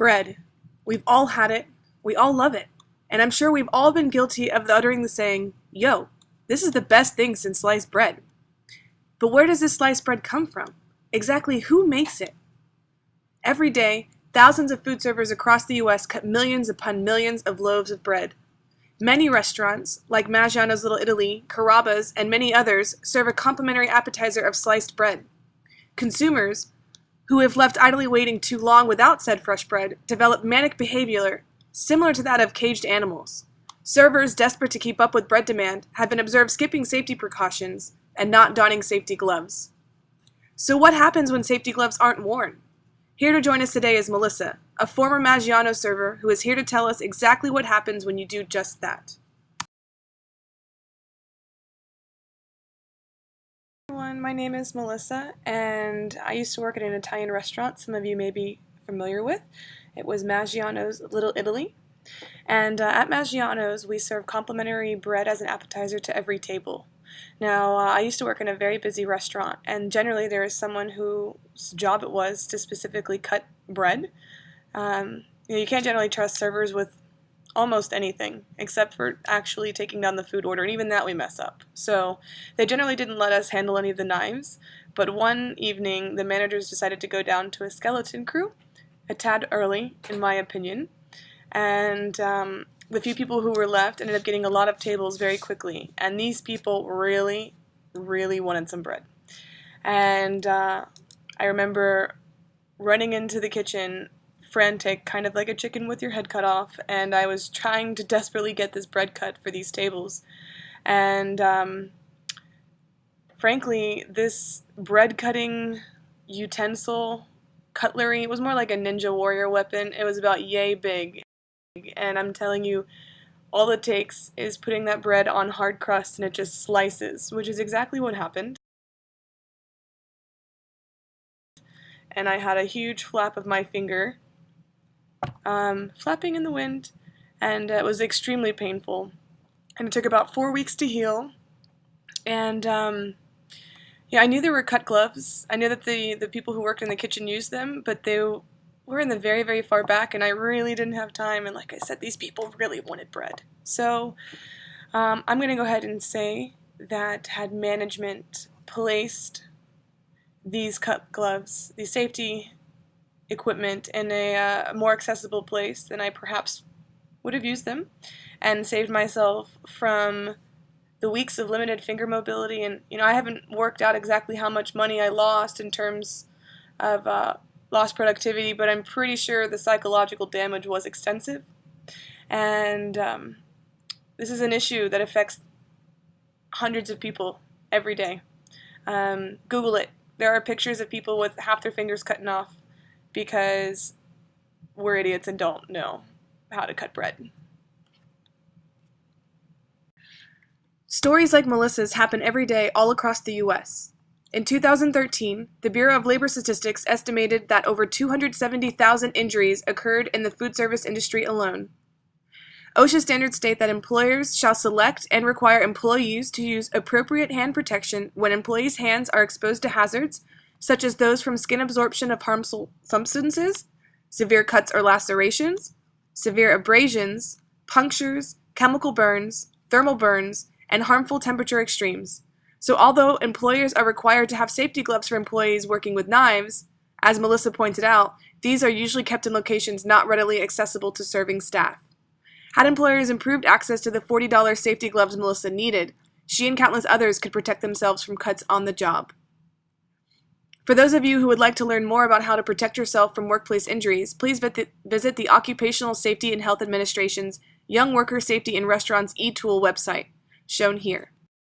Bread. We've all had it. We all love it. And I'm sure we've all been guilty of uttering the saying, yo, this is the best thing since sliced bread. But where does this sliced bread come from? Exactly who makes it? Every day, thousands of food servers across the U.S. cut millions upon millions of loaves of bread. Many restaurants, like Maggiano's Little Italy, Carrabba's, and many others, serve a complimentary appetizer of sliced bread. Consumers, who, if left idly waiting too long without said fresh bread, develop manic behavior similar to that of caged animals. Servers, desperate to keep up with bread demand, have been observed skipping safety precautions and not donning safety gloves. So what happens when safety gloves aren't worn? Here to join us today is Melissa, a former Maggiano server who is here to tell us exactly what happens when you do just that. Hi everyone, my name is Melissa, and I used to work at an Italian restaurant some of you may be familiar with. It was Maggiano's Little Italy. And at Maggiano's, we serve complimentary bread as an appetizer to every table. Now, I used to work in a very busy restaurant, and generally there is someone whose job it was to specifically cut bread. You can't generally trust servers with almost anything, except for actually taking down the food order, and even that we mess up. So they generally didn't let us handle any of the knives, but one evening the managers decided to go down to a skeleton crew, a tad early, in my opinion, and the few people who were left ended up getting a lot of tables very quickly, and these people really, really wanted some bread. And I remember running into the kitchen frantic, kind of like a chicken with your head cut off, and I was trying to desperately get this bread cut for these tables. And frankly, this bread cutting utensil, cutlery, it was more like a ninja warrior weapon. It was about yay big. And I'm telling you, all it takes is putting that bread on hard crust and it just slices, which is exactly what happened. And I had a huge flap of my finger flapping in the wind, and it was extremely painful. And it took about 4 weeks to heal. And yeah, I knew there were cut gloves. I knew that the people who worked in the kitchen used them, but they were in the very, very far back, and I really didn't have time. And like I said, these people really wanted bread. So I'm going to go ahead and say that had management placed these cut gloves, these safety equipment, in a more accessible place, then I perhaps would have used them and saved myself from the weeks of limited finger mobility. And I haven't worked out exactly how much money I lost in terms of lost productivity, but I'm pretty sure the psychological damage was extensive. And this is an issue that affects hundreds of people every day. Google it. There are pictures of people with half their fingers cutting off because we're idiots and don't know how to cut bread. Stories like Melissa's happen every day all across the U.S. In 2013, the Bureau of Labor Statistics estimated that over 270,000 injuries occurred in the food service industry alone. OSHA standards state that employers shall select and require employees to use appropriate hand protection when employees' hands are exposed to hazards, such as those from skin absorption of harmful substances, severe cuts or lacerations, severe abrasions, punctures, chemical burns, thermal burns, and harmful temperature extremes. So although employers are required to have safety gloves for employees working with knives, as Melissa pointed out, these are usually kept in locations not readily accessible to serving staff. Had employers improved access to the $40 safety gloves Melissa needed, she and countless others could protect themselves from cuts on the job. For those of you who would like to learn more about how to protect yourself from workplace injuries, please visit the Occupational Safety and Health Administration's Young Worker Safety in Restaurants e-tool website, shown here.